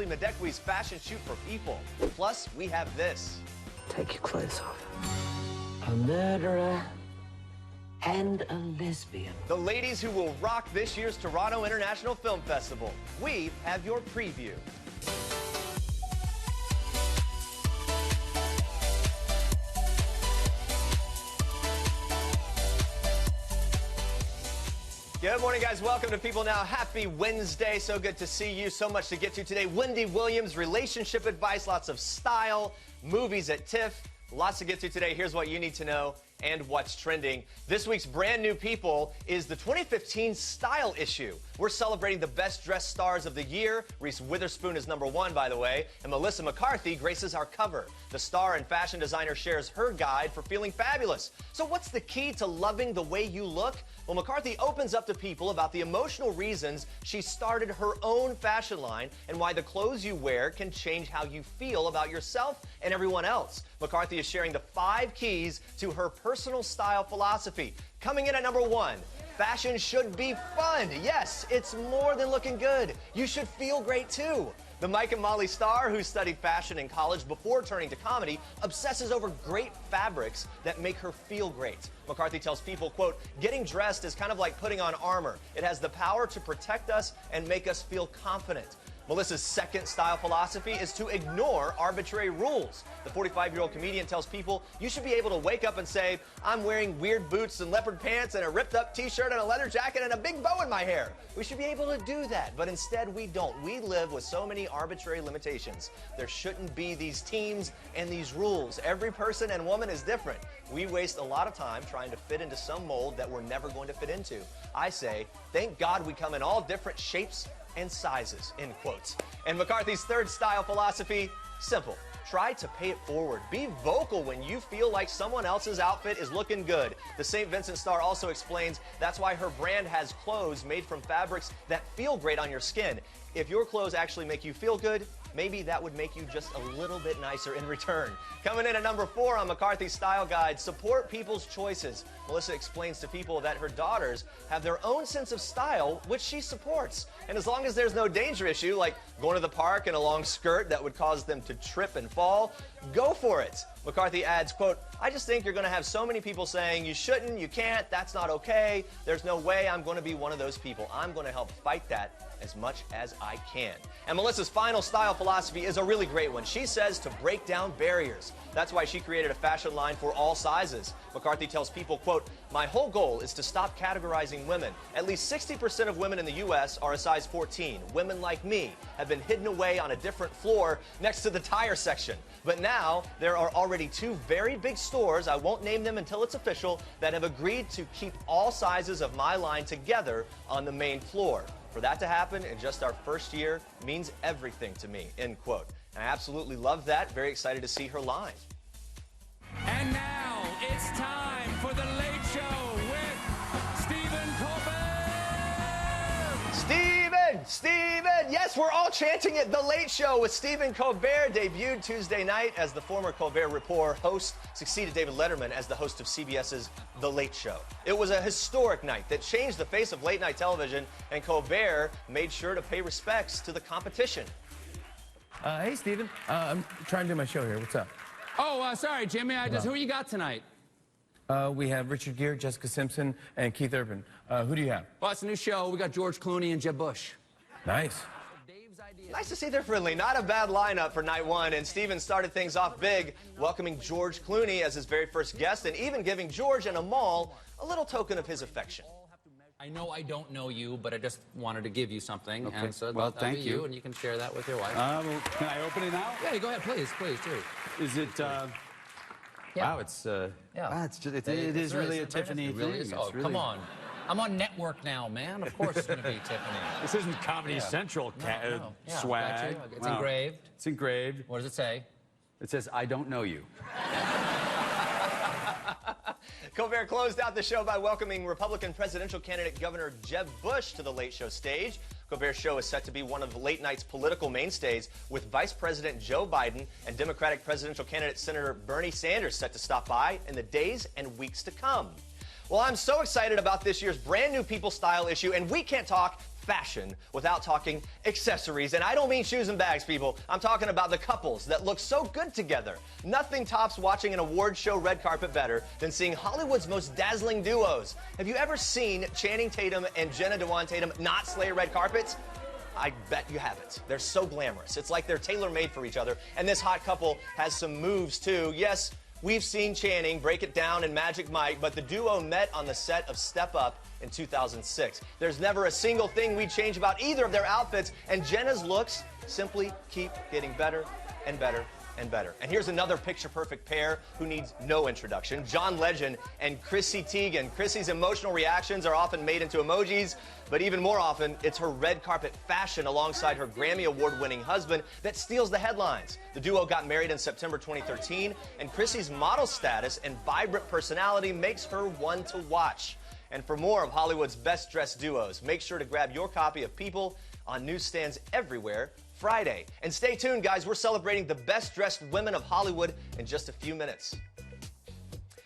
Ashley Madekwi's fashion shoot for People. Plus, we have this. Take your clothes off. A murderer and a lesbian. The ladies who will rock this year's Toronto International Film Festival. We have your preview. Good morning, guys. Welcome to People Now. Happy Wednesday. So good to see you. So much to get to today. Wendy Williams, relationship advice, lots of style, movies at TIFF. Lots to get to today. Here's what you need to know and what's trending. This week's brand new People is the 2015 style issue. We're celebrating the best dressed stars of the year. Reese Witherspoon is #1, by the way, and Melissa McCarthy graces our cover. The star and fashion designer shares her guide for feeling fabulous. So what's the key to loving the way you look? Well, McCarthy opens up to People about the emotional reasons she started her own fashion line and why the clothes you wear can change how you feel about yourself and everyone else. McCarthy is sharing the 5 keys to her personal style philosophy. Coming in at #1, fashion should be fun. Yes, it's more than looking good. You should feel great too. The Mike and Molly star, who studied fashion in college before turning to comedy, obsesses over great fabrics that make her feel great. McCarthy tells People, quote, getting dressed is kind of like putting on armor. It has the power to protect us and make us feel confident. Melissa's second style philosophy is to ignore arbitrary rules. The 45-year-old comedian tells People you should be able to wake up and say, I'm wearing weird boots and leopard pants and a ripped up t-shirt and a leather jacket and a big bow in my hair. We should be able to do that, but instead we don't. We live with so many arbitrary limitations. There shouldn't be these teams and these rules. Every person and woman is different. We waste a lot of time trying to fit into some mold that we're never going to fit into. I say, thank God we come in all different shapes and sizes, end quotes. And McCarthy's third style philosophy, simple. Try to pay it forward. Be vocal when you feel like someone else's outfit is looking good. The St. Vincent star also explains that's why her brand has clothes made from fabrics that feel great on your skin. If your clothes actually make you feel good, maybe that would make you just a little bit nicer in return. Coming in at #4 on McCarthy's style guide, support people's choices. Melissa explains to People that her daughters have their own sense of style, which she supports. And as long as there's no danger issue, like going to the park in a long skirt that would cause them to trip and fall, go for it. McCarthy adds, quote, I just think you're going to have so many people saying you shouldn't, you can't, that's not okay. There's no way I'm going to be one of those people. I'm going to help fight that as much as I can. And Melissa's final style philosophy is a really great one. She says to break down barriers. That's why she created a fashion line for all sizes. McCarthy tells People, quote, my whole goal is to stop categorizing women. At least 60% of women in the U.S. are a size 14. Women like me have been hidden away on a different floor next to the tire section. But now there are already 2 very big stores, I won't name them until it's official, that have agreed to keep all sizes of my line together on the main floor. For that to happen in just our first year means everything to me, end quote. And I absolutely love that. Very excited to see her line. And now it's time for The Late Show with Stephen Colbert. Stephen! Yes, we're all chanting it. The Late Show with Stephen Colbert debuted Tuesday night as the former Colbert Report host, succeeded David Letterman as the host of CBS's The Late Show. It was a historic night that changed the face of late-night television, and Colbert made sure to pay respects to the competition. Hey, Stephen. I'm trying to do my show here. What's up? Oh, sorry, Jimmy. Who you got tonight? We have Richard Gere, Jessica Simpson, and Keith Urban. Who do you have? Well, it's a new show. We got George Clooney and Jeb Bush. Nice. Nice to see they're friendly. Not a bad lineup for night one. And Stephen started things off big, welcoming George Clooney as his very first guest and even giving George and Amal a little token of his affection. I know I don't know you, but I just wanted to give you something. Okay. And so Well, that'll thank be you. And you can share that with your wife. Well, can I open it now? Yeah, go ahead, please do. Is it, Yeah. wow, it's, Yeah. wow, it's just, it is really a Tiffany It really thing. is. It's Oh, really, come on. I'm on network now, man. Of course it's going to be Tiffany. This isn't Comedy Yeah. Central No. Yeah, swag. got you. It's Wow. engraved. It's engraved. What does it say? It says, I don't know you. Colbert closed out the show by welcoming Republican presidential candidate Governor Jeb Bush to the Late Show stage. Colbert's show is set to be one of the late night's political mainstays, with Vice President Joe Biden and Democratic presidential candidate Senator Bernie Sanders set to stop by in the days and weeks to come. Well, I'm so excited about this year's brand new People Style issue, and we can't talk fashion without talking accessories. And I don't mean shoes and bags, people. I'm talking about the couples that look so good together. Nothing tops watching an award show red carpet better than seeing Hollywood's most dazzling duos. Have you ever seen Channing Tatum and Jenna Dewan Tatum not slay red carpets? I bet you haven't. They're so glamorous. It's like they're tailor-made for each other. And this hot couple has some moves, too. Yes, we've seen Channing break it down in Magic Mike, but the duo met on the set of Step Up in 2006. There's never a single thing we'd change about either of their outfits, and Jenna's looks simply keep getting better and better and better. And here's another picture-perfect pair who needs no introduction, John Legend and Chrissy Teigen. Chrissy's emotional reactions are often made into emojis, but even more often, it's her red carpet fashion alongside her Grammy Award-winning husband that steals the headlines. The duo got married in September 2013, and Chrissy's model status and vibrant personality makes her one to watch. And for more of Hollywood's best-dressed duos, make sure to grab your copy of People on newsstands everywhere Friday. And stay tuned, guys. We're celebrating the best-dressed women of Hollywood in just a few minutes.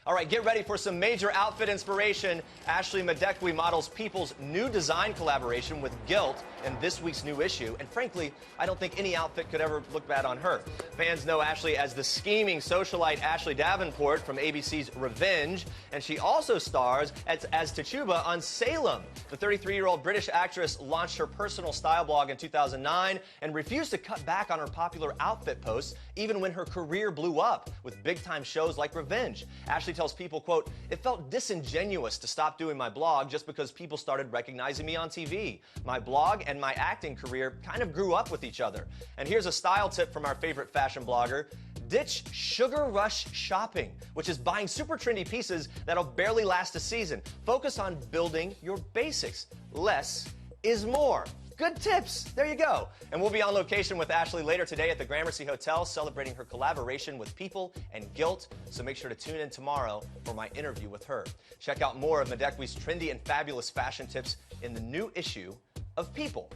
All right, get ready for some major outfit inspiration. Ashley Madekwe models People's new design collaboration with Guilt in this week's new issue. And frankly, I don't think any outfit could ever look bad on her. Fans know Ashley as the scheming socialite Ashley Davenport from ABC's Revenge. And she also stars as Tituba on Salem. The 33-year-old British actress launched her personal style blog in 2009 and refused to cut back on her popular outfit posts, even when her career blew up with big-time shows like Revenge. Ashley tells People, quote, "It felt disingenuous to stop doing my blog just because people started recognizing me on TV. My blog and my acting career kind of grew up with each other." And here's a style tip from our favorite fashion blogger. Ditch sugar rush shopping, which is buying super trendy pieces that'll barely last a season. Focus on building your basics. Less is more. Good tips. There you go. And we'll be on location with Ashley later today at the Gramercy Hotel celebrating her collaboration with People and Guilt. So make sure to tune in tomorrow for my interview with her. Check out more of Madekwe's trendy and fabulous fashion tips in the new issue of People.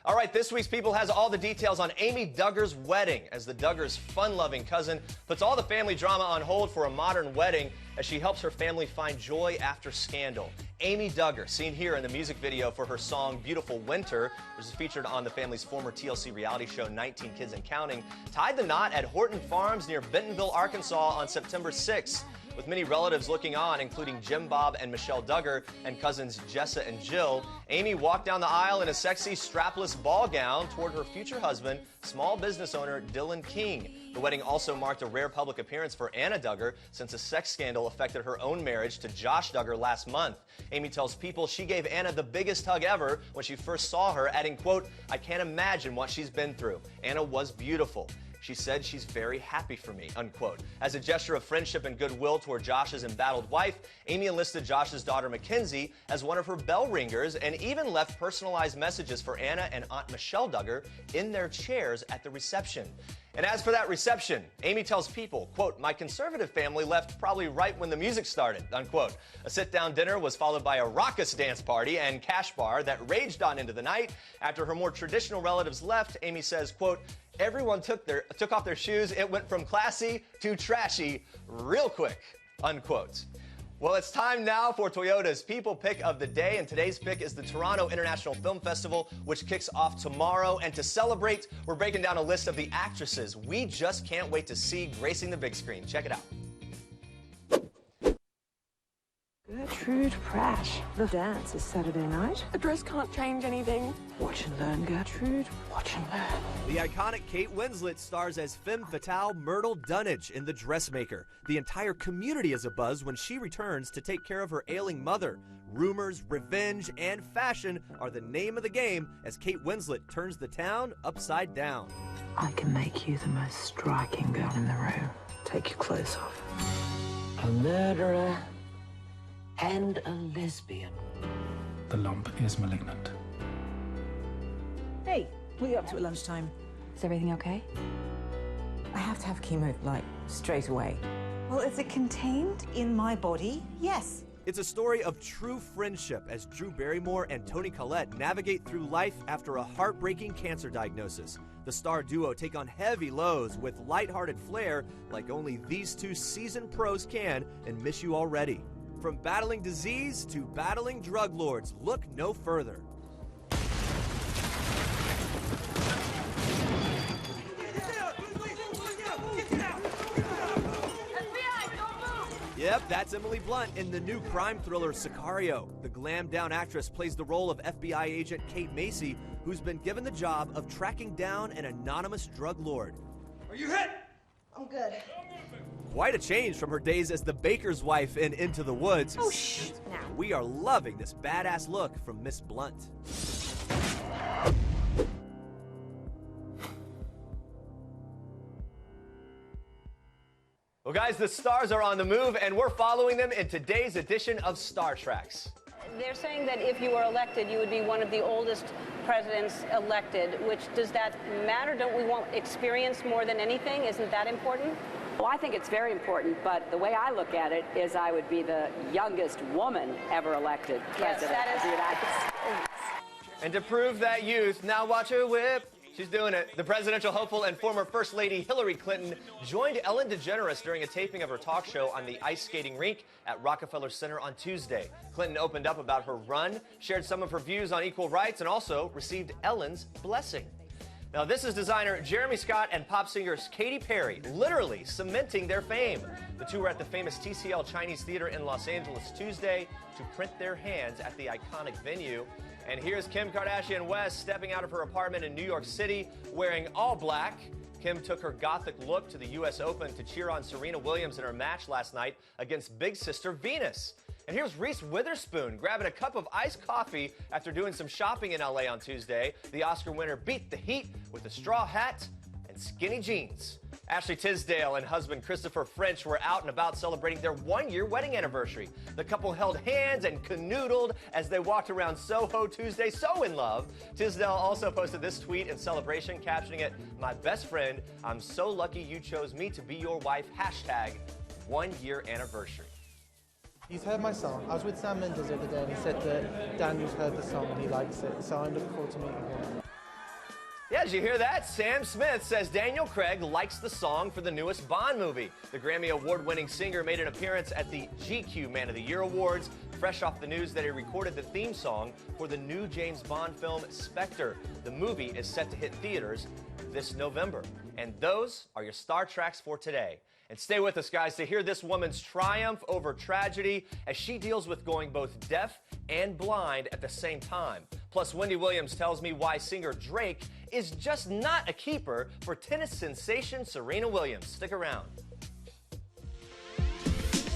All right, this week's People has all the details on Amy Duggar's wedding as the Duggars' fun-loving cousin puts all the family drama on hold for a modern wedding as she helps her family find joy after scandal. Amy Duggar, seen here in the music video for her song Beautiful Winter, which is featured on the family's former TLC reality show 19 Kids and Counting, tied the knot at Horton Farms near Bentonville, Arkansas on September 6th. With many relatives looking on, including Jim Bob and Michelle Duggar and cousins Jessa and Jill, Amy walked down the aisle in a sexy strapless ball gown toward her future husband, small business owner Dylan King. The wedding also marked a rare public appearance for Anna Duggar since a sex scandal affected her own marriage to Josh Duggar last month. Amy tells People she gave Anna the biggest hug ever when she first saw her, adding, quote, "I can't imagine what she's been through. Anna was beautiful. She said she's very happy for me," unquote. As a gesture of friendship and goodwill toward Josh's embattled wife, Amy enlisted Josh's daughter Mackenzie as one of her bell ringers and even left personalized messages for Anna and Aunt Michelle Duggar in their chairs at the reception. And as for that reception, Amy tells People, quote, "My conservative family left probably right when the music started," unquote. A sit-down dinner was followed by a raucous dance party and cash bar that raged on into the night. After her more traditional relatives left, Amy says, quote, "Everyone took off their shoes. It went from classy to trashy real quick," unquote. Well, it's time now for Toyota's People Pick of the Day, and today's pick is the Toronto International Film Festival, which kicks off tomorrow. And to celebrate, we're breaking down a list of the actresses we just can't wait to see gracing the big screen. Check it out. Gertrude Pratt. The dance is Saturday night. The dress can't change anything. Watch and learn, Gertrude. Watch and learn. The iconic Kate Winslet stars as femme fatale Myrtle Dunnage in The Dressmaker. The entire community is abuzz when she returns to take care of her ailing mother. Rumors, revenge, and fashion are the name of the game as Kate Winslet turns the town upside down. I can make you the most striking girl in the room. Take your clothes off. A murderer and a lesbian. The lump is malignant. Hey, what are you up to at lunchtime? Is everything okay? I have to have chemo, like, straight away. Well, is it contained in my body? Yes. It's a story of true friendship as Drew Barrymore and Toni Collette navigate through life after a heartbreaking cancer diagnosis. The star duo take on heavy lows with lighthearted flair like only these two seasoned pros can in Miss You Already. From battling disease to battling drug lords, look no further. Yep, that's Emily Blunt in the new crime thriller Sicario. The glammed-down actress plays the role of FBI agent Kate Macy, who's been given the job of tracking down an anonymous drug lord. Are you hit? I'm good. Quite a change from her days as the baker's wife in Into the Woods. Oh, shh. Now. We are loving this badass look from Miss Blunt. Well, guys, the stars are on the move, and we're following them in today's edition of Star Treks. They're saying that if you were elected, you would be one of the oldest presidents elected, which does that matter? Don't we want experience more than anything? Isn't that important? Well, I think it's very important, but the way I look at it is I would be the youngest woman ever elected president of the United States. And to prove that youth, now watch her whip. She's doing it. The presidential hopeful and former First Lady Hillary Clinton joined Ellen DeGeneres during a taping of her talk show on the ice skating rink at Rockefeller Center on Tuesday. Clinton opened up about her run, shared some of her views on equal rights, and also received Ellen's blessing. Now, this is designer Jeremy Scott and pop singer Katy Perry literally cementing their fame. The two were at the famous TCL Chinese Theater in Los Angeles Tuesday to print their hands at the iconic venue. And here's Kim Kardashian West stepping out of her apartment in New York City wearing all black. Kim took her gothic look to the U.S. Open to cheer on Serena Williams in her match last night against big sister Venus. And here's Reese Witherspoon grabbing a cup of iced coffee after doing some shopping in L.A. on Tuesday. The Oscar winner beat the heat with a straw hat and skinny jeans. Ashley Tisdale and husband Christopher French were out and about celebrating their one-year wedding anniversary. The couple held hands and canoodled as they walked around Soho Tuesday, so in love. Tisdale also posted this tweet in celebration, captioning it, "My best friend, I'm so lucky you chose me to be your wife, #1-year anniversary." He's heard my song. I was with Sam Mendes the other day and he said that Daniel's heard the song and he likes it, so I'm looking forward to meeting him. Yeah, did you hear that? Sam Smith says Daniel Craig likes the song for the newest Bond movie. The Grammy Award-winning singer made an appearance at the GQ Man of the Year Awards, fresh off the news that he recorded the theme song for the new James Bond film Spectre. The movie is set to hit theaters this November. And those are your Star Treks for today. And stay with us, guys, to hear this woman's triumph over tragedy as she deals with going both deaf and blind at the same time. Plus, Wendy Williams tells me why singer Drake is just not a keeper for tennis sensation Serena Williams. Stick around.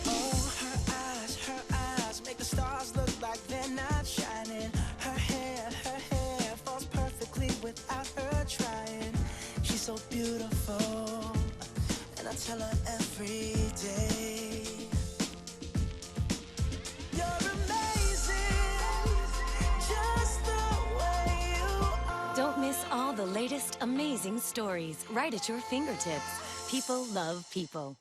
Oh, her eyes make the stars look like they're not shining. Her hair falls perfectly without her trying. She's so beautiful. And I tell her every day, you're amazing, just the way you are. Don't miss all the latest amazing stories right at your fingertips. People love people.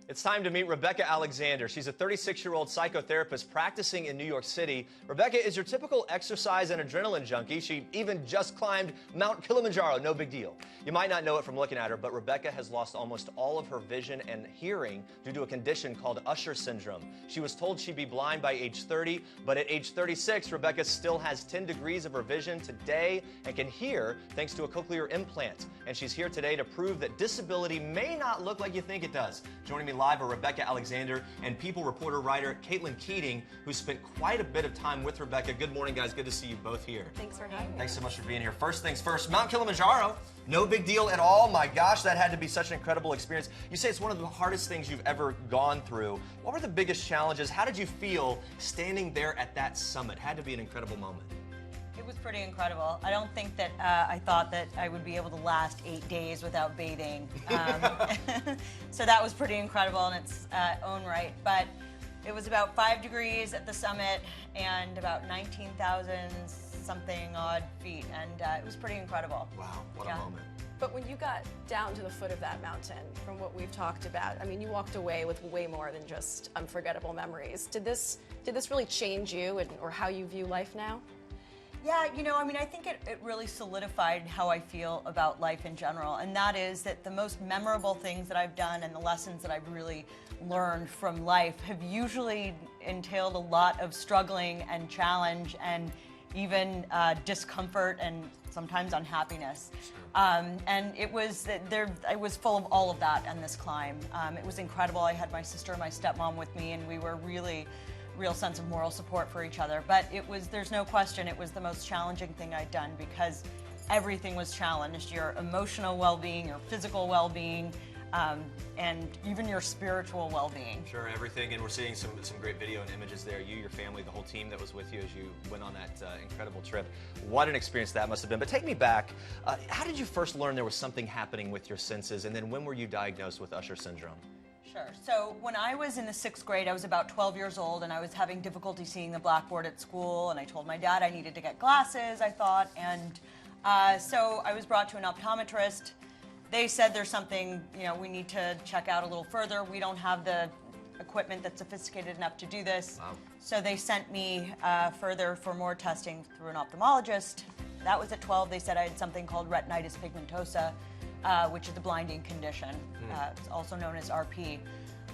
It's time to meet Rebecca Alexander. She's a 36-year-old psychotherapist practicing in New York City. Rebecca is your typical exercise and adrenaline junkie. She even just climbed Mount Kilimanjaro, no big deal. You might not know it from looking at her, but Rebecca has lost almost all of her vision and hearing due to a condition called Usher syndrome. She was told she'd be blind by age 30, but at age 36, Rebecca still has 10 degrees of her vision today and can hear thanks to a cochlear implant. And she's here today to prove that disability may not look like you think it does. Joining me live are Rebecca Alexander and People reporter writer Keating, who spent quite a bit of time with Rebecca. Good morning, guys. Good to see you both here. Thanks for having me. Thanks so much for being here. First things first, Mount Kilimanjaro. No big deal at all. My gosh, that had to be such an incredible experience. You say it's one of the hardest things you've ever gone through. What were the biggest challenges? How did you feel standing there at that summit? Had to be an incredible moment. It was pretty incredible. I don't think that I thought that I would be able to last 8 days without bathing. So that was pretty incredible in its own right. But it was about 5 degrees at the summit and about 19,000 something odd feet. And it was pretty incredible. Wow, what a moment. But when you got down to the foot of that mountain, from what we've talked about, I mean, you walked away with way more than just unforgettable memories. Did this really change you or how you view life now? Yeah, you know, I mean, I think it really solidified how I feel about life in general, and that is that the most memorable things that I've done and the lessons that I've really learned from life have usually entailed a lot of struggling and challenge and even discomfort and sometimes unhappiness. And it was full of all of that on this climb. It was incredible. I had my sister and my stepmom with me, and we were really real sense of moral support for each other. But there's no question, it was the most challenging thing I'd done because everything was challenged. Your emotional well-being, your physical well-being, and even your spiritual well-being. Sure, everything, and we're seeing some great video and images there. You, your family, the whole team that was with you as you went on that incredible trip. What an experience that must have been. But take me back. How did you first learn there was something happening with your senses, and then when were you diagnosed with Usher syndrome? Sure. So when I was in the 6th grade, I was about 12 years old, and I was having difficulty seeing the blackboard at school, and I told my dad I needed to get glasses, I thought, and so I was brought to an optometrist. They said there's something, we need to check out a little further. We don't have the equipment that's sophisticated enough to do this. Wow. So they sent me further for more testing through an ophthalmologist. That was at 12. They said I had something called retinitis pigmentosa, which is a blinding condition. It's also known as RP.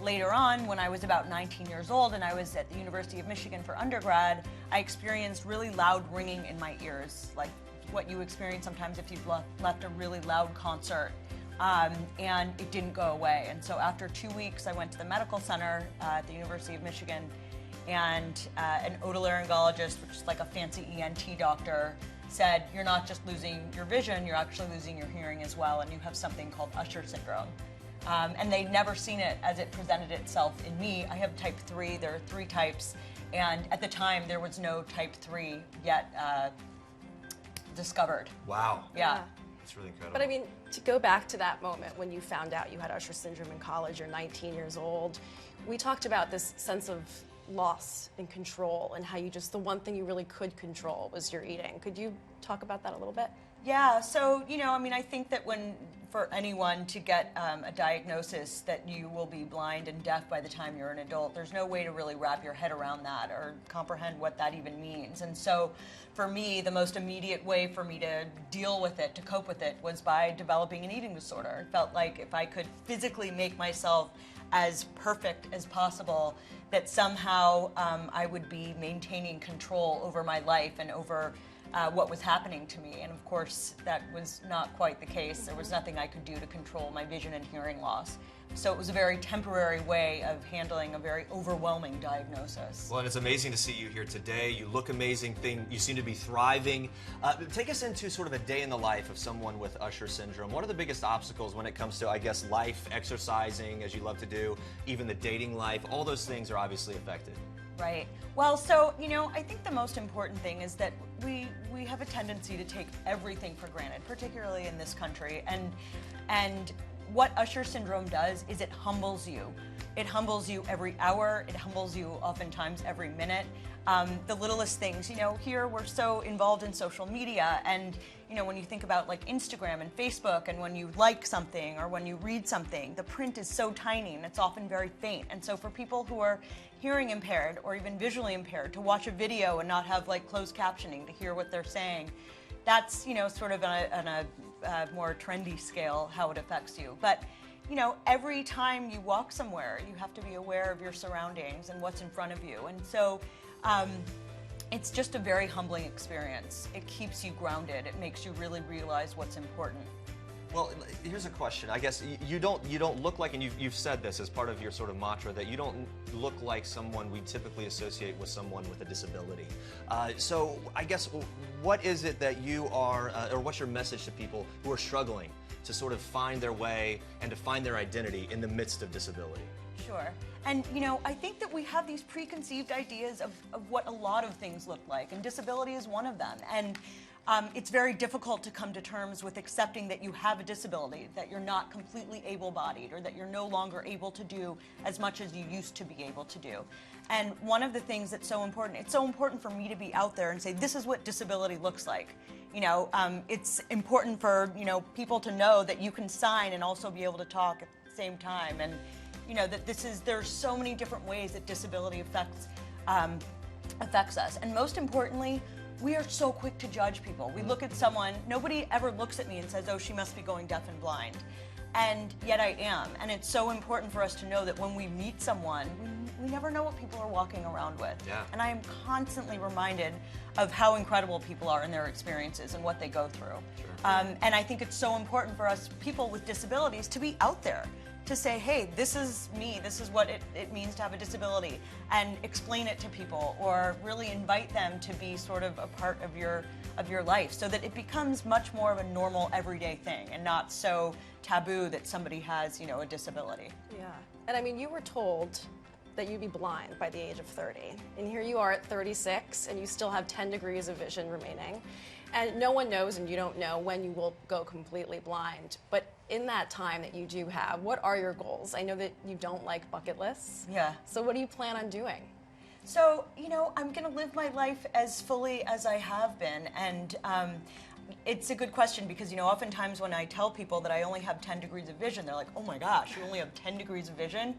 Later on, when I was about 19 years old and I was at the University of Michigan for undergrad, I experienced really loud ringing in my ears, like what you experience sometimes if you've left a really loud concert. And it didn't go away. And so after 2 weeks, I went to the medical center at the University of Michigan, and an otolaryngologist, which is like a fancy ENT doctor, said, you're not just losing your vision, you're actually losing your hearing as well, and you have something called Usher syndrome. And they'd never seen it as it presented itself in me. I have type 3, there are 3 types, and at the time there was no type 3 yet discovered. Wow. Yeah. It's really incredible. But I mean, to go back to that moment when you found out you had Usher syndrome in college, you're 19 years old, we talked about this sense of loss and control and how the one thing you really could control was your eating. Could you talk about that a little bit? Yeah, so, I think that for anyone to get a diagnosis that you will be blind and deaf by the time you're an adult, there's no way to really wrap your head around that or comprehend what that even means. And so for me, the most immediate way for me to deal with it, to cope with it, was by developing an eating disorder. It felt like if I could physically make myself as perfect as possible, that somehow I would be maintaining control over my life and over what was happening to me. And of course, that was not quite the case. There was nothing I could do to control my vision and hearing loss. So it was a very temporary way of handling a very overwhelming diagnosis. Well, and it's amazing to see you here today. You look amazing. You seem to be thriving. Take us into sort of a day in the life of someone with Usher syndrome. What are the biggest obstacles when it comes to, I guess, life, exercising, as you love to do, even the dating life? All those things are obviously affected. Right. Well, so, I think the most important thing is that we have a tendency to take everything for granted, particularly in this country. And what Usher syndrome does is it humbles you. It humbles you every hour. It humbles you oftentimes every minute. The littlest things, here we're so involved in social media, and when you think about like Instagram and Facebook, and when you like something or when you read something, the print is so tiny and it's often very faint. And so for people who are hearing impaired or even visually impaired, to watch a video and not have like closed captioning to hear what they're saying, that's sort of on a more trendy scale how it affects you. But every time you walk somewhere, you have to be aware of your surroundings and what's in front of you. And so it's just a very humbling experience. It keeps you grounded. It makes you really realize what's important. Well, here's a question. I guess you don't look like, and you've said this as part of your sort of mantra, that you don't look like someone we typically associate with someone with a disability. So I guess what is it that you are, or what's your message to people who are struggling to sort of find their way and to find their identity in the midst of disability? Sure. And, I think that we have these preconceived ideas of what a lot of things look like, and disability is one of them. And it's very difficult to come to terms with accepting that you have a disability, that you're not completely able-bodied, or that you're no longer able to do as much as you used to be able to do. And one of the things that's so important, it's so important for me to be out there and say, this is what disability looks like. It's important for, people to know that you can sign and also be able to talk at the same time. And, that there's so many different ways that disability affects us. And most importantly, we are so quick to judge people. We look at someone, nobody ever looks at me and says, oh, she must be going deaf and blind. and yet I am. And it's so important for us to know that when we meet someone, we never know what people are walking around with. Yeah. And I am constantly reminded of how incredible people are in their experiences and what they go through. And I think it's so important for us, people with disabilities, to be out there, to say, hey, this is me, this is what it means to have a disability, and explain it to people, or really invite them to be sort of a part of your life, so that it becomes much more of a normal, everyday thing, and not so taboo that somebody has, you know, a disability. Yeah. And I mean, you were told that you'd be blind by the age of 30. And here you are at 36, and you still have 10 degrees of vision remaining. And no one knows, and you don't know when you will go completely blind. But in that time that you do have, what are your goals? I know that you don't like bucket lists. Yeah. So what do you plan on doing? So, you know, I'm going to live my life as fully as I have been. And it's a good question because, you know, oftentimes when I tell people that I only have 10 degrees of vision, they're like, oh my gosh, you only have 10 degrees of vision?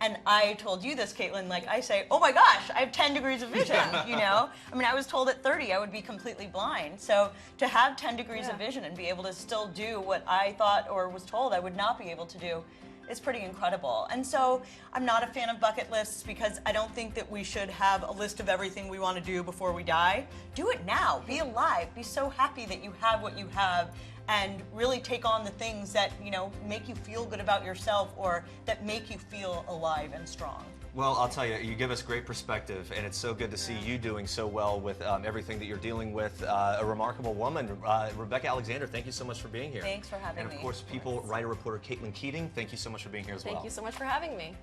And I told you this, Caitlin, like I say, oh my gosh, I have 10 degrees of vision, you know? I mean, I was told at 30 I would be completely blind. So to have 10 degrees of vision and be able to still do what I thought or was told I would not be able to do is pretty incredible. And so I'm not a fan of bucket lists because I don't think that we should have a list of everything we want to do before we die. Do it now. Be alive. Be so happy that you have what you have, and really take on the things that, you know, make you feel good about yourself or that make you feel alive and strong. Well, I'll tell you, you give us great perspective, and it's so good to see you doing so well with everything that you're dealing with. A remarkable woman. Rebecca Alexander, thank you so much for being here. Thanks for having me. And of course, writer-reporter Caitlin Keating, thank you so much for being here as well. Thank you so much for having me.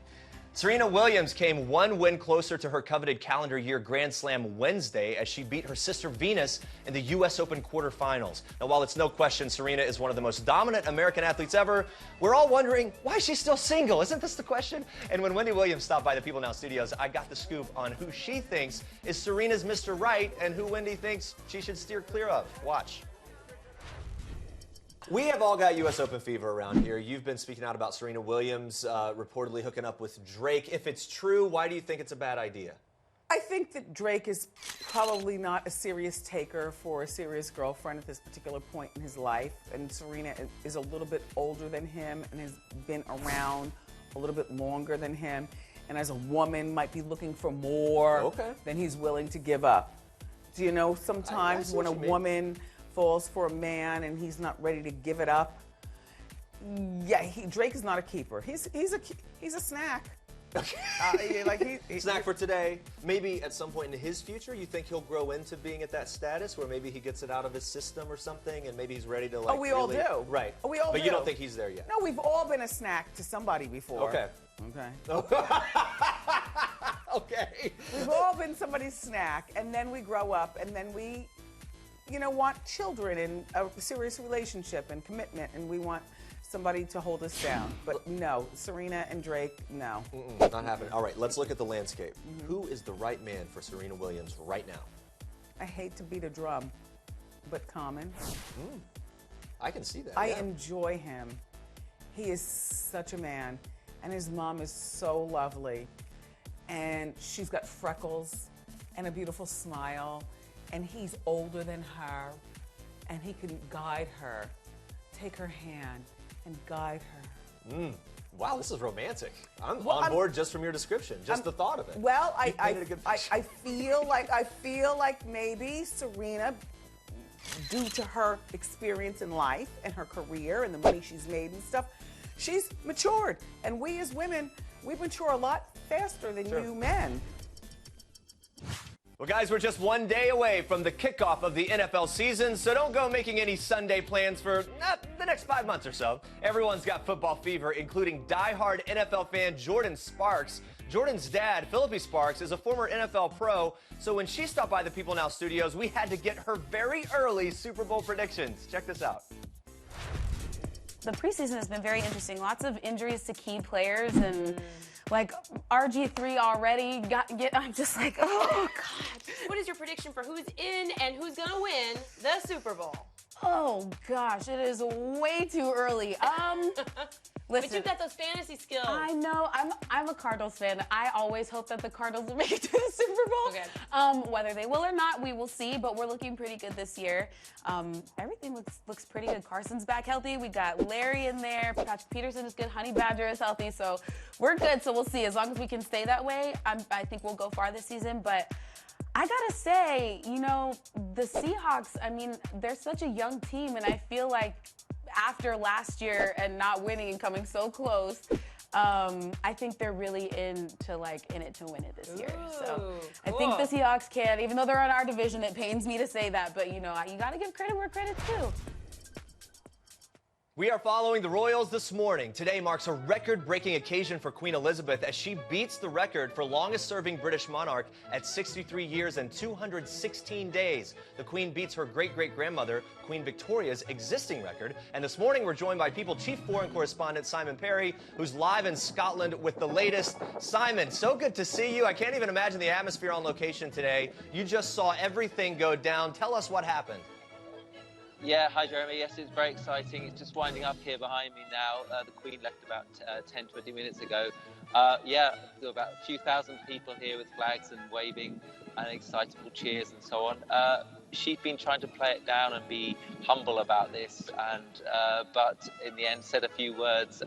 Serena Williams came one win closer to her coveted calendar year Grand Slam Wednesday as she beat her sister Venus in the U.S. Open quarterfinals. Now, while it's no question Serena is one of the most dominant American athletes ever, we're all wondering why she's still single. Isn't this the question? And when Wendy Williams stopped by the People Now studios, I got the scoop on who she thinks is Serena's Mr. Right and who Wendy thinks she should steer clear of. Watch. We have all got U.S. Open fever around here. You've been speaking out about Serena Williams reportedly hooking up with Drake. If it's true, why do you think it's a bad idea? I think that Drake is probably not a serious taker for a serious girlfriend at this particular point in his life. And Serena is a little bit older than him and has been around a little bit longer than him. And as a woman, might be looking for more than he's willing to give up. Do you know, sometimes when a woman falls for a man and he's not ready to give it up, yeah, Drake is not a keeper. He's a snack. Snack for today. Maybe at some point in his future, you think he'll grow into being at that status where maybe he gets it out of his system or something, and maybe he's ready to like. Oh, we all do. Right. Oh, we all do. But you don't think he's there yet? No, we've all been a snack to somebody before. Okay. Okay. Okay. We've all been somebody's snack, and then we grow up, and then we, you know, want children and a serious relationship and commitment, and we want somebody to hold us down. But no, Serena and Drake, no. Not happening. All right, let's look at the landscape. Who is the right man for Serena Williams right now? I hate to beat a drum, but Common. I can see that. I enjoy him. He is such a man, and his mom is so lovely, and she's got freckles and a beautiful smile, and he's older than her, and he can guide her, take her hand, and guide her. Wow, this is romantic. I'm on board just from your description, just the thought of it. Well, I feel like maybe Serena, due to her experience in life and her career and the money she's made and stuff, she's matured. And we as women, we mature a lot faster than you men. Well, guys, we're just one day away from the kickoff of the NFL season, so don't go making any Sunday plans for the next 5 months or so. Everyone's got football fever, including diehard NFL fan Jordan Sparks. Jordan's dad, Philippi Sparks, is a former NFL pro, so when she stopped by the People Now studios, we had to get her very early Super Bowl predictions. Check this out. The preseason has been very interesting. Lots of injuries to key players, and like RG3 already I'm just like, oh God. What is your prediction for who's in and who's gonna win the Super Bowl? Oh gosh, it is way too early. Listen, But you've got those fantasy skills. I know. I'm a Cardinals fan. I always hope that the Cardinals will make it to the Super Bowl. Okay. Whether they will or not, we will see. But we're looking pretty good this year. Everything looks pretty good. Carson's back healthy. We got Larry in there. Patrick Peterson is good. Honey Badger is healthy. So we're good. So we'll see. As long as we can stay that way, I think we'll go far this season. But I gotta say, you know, the Seahawks, I mean, they're such a young team, and I feel like after last year and not winning and coming so close, I think they're really in it to win it this year. So I think the Seahawks can, even though they're in our division, it pains me to say that, but you know, you gotta give credit where credit's due. We are following the royals this morning. Today marks a record-breaking occasion for Queen Elizabeth as she beats the record for longest-serving British monarch at 63 years and 216 days. The Queen beats her great-great-grandmother, Queen Victoria's existing record. And this morning we're joined by People Chief Foreign Correspondent Simon Perry, who's live in Scotland with the latest. Simon, so good to see you. I can't even imagine the atmosphere on location today. You just saw everything go down. Tell us what happened. Yeah, hi Jeremy. Yes, it's very exciting. It's just winding up here behind me now. The Queen left about 10, 20 minutes ago. Yeah, there were about a few thousand people here with flags and waving and excitable cheers and so on. She'd been trying to play it down and be humble about this, and but in the end said a few words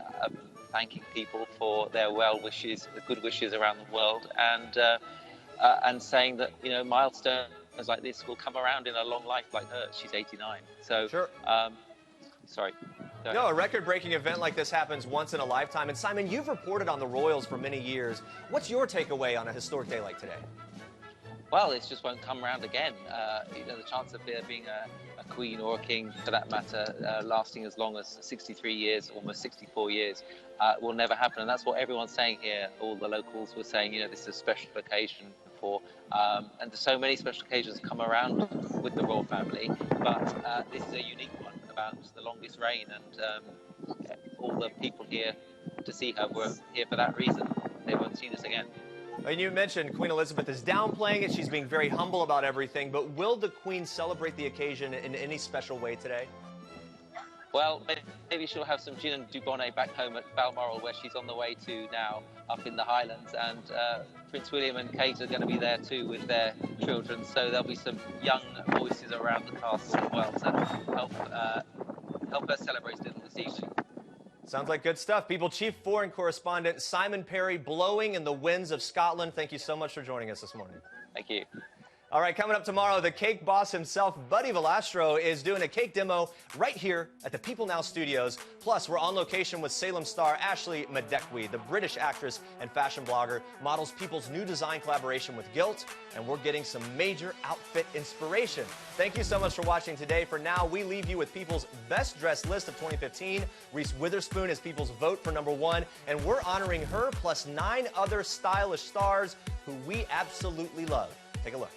thanking people for their well wishes, the good wishes around the world, and saying that, you know, milestones like this will come around in a long life like hers. She's 89. So, sure. Sorry. No, a record-breaking event like this happens once in a lifetime. And Simon, you've reported on the royals for many years. What's your takeaway on a historic day like today? Well, it just won't come around again. You know, the chance of there being a queen or a king, for that matter, lasting as long as 63 years, almost 64 years, will never happen. And that's what everyone's saying here. All the locals were saying, you know, this is a special occasion for, and so many special occasions come around with the royal family, but this is a unique one about the longest reign, and all the people here to see her were here for that reason. They won't see this again. And you mentioned Queen Elizabeth is downplaying it. She's being very humble about everything, but will the Queen celebrate the occasion in any special way today? Well, maybe she'll have some gin and Dubonnet back home at Balmoral, where she's on the way to now, up in the Highlands, and Prince William and Kate are going to be there too with their children, so there'll be some young voices around the castle as well to help her celebrate it this evening. Sounds like good stuff. People Chief Foreign Correspondent Simon Perry, blowing in the winds of Scotland. Thank you so much for joining us this morning. Thank you. All right, coming up tomorrow, the cake boss himself, Buddy Valastro, is doing a cake demo right here at the People Now studios. Plus, we're on location with Salem star Ashley Madekwe, the British actress and fashion blogger, models People's new design collaboration with Gilt, and we're getting some major outfit inspiration. Thank you so much for watching today. For now, we leave you with People's best dressed list of 2015. Reese Witherspoon is People's vote for #1, and we're honoring her plus 9 other stylish stars who we absolutely love. Take a look.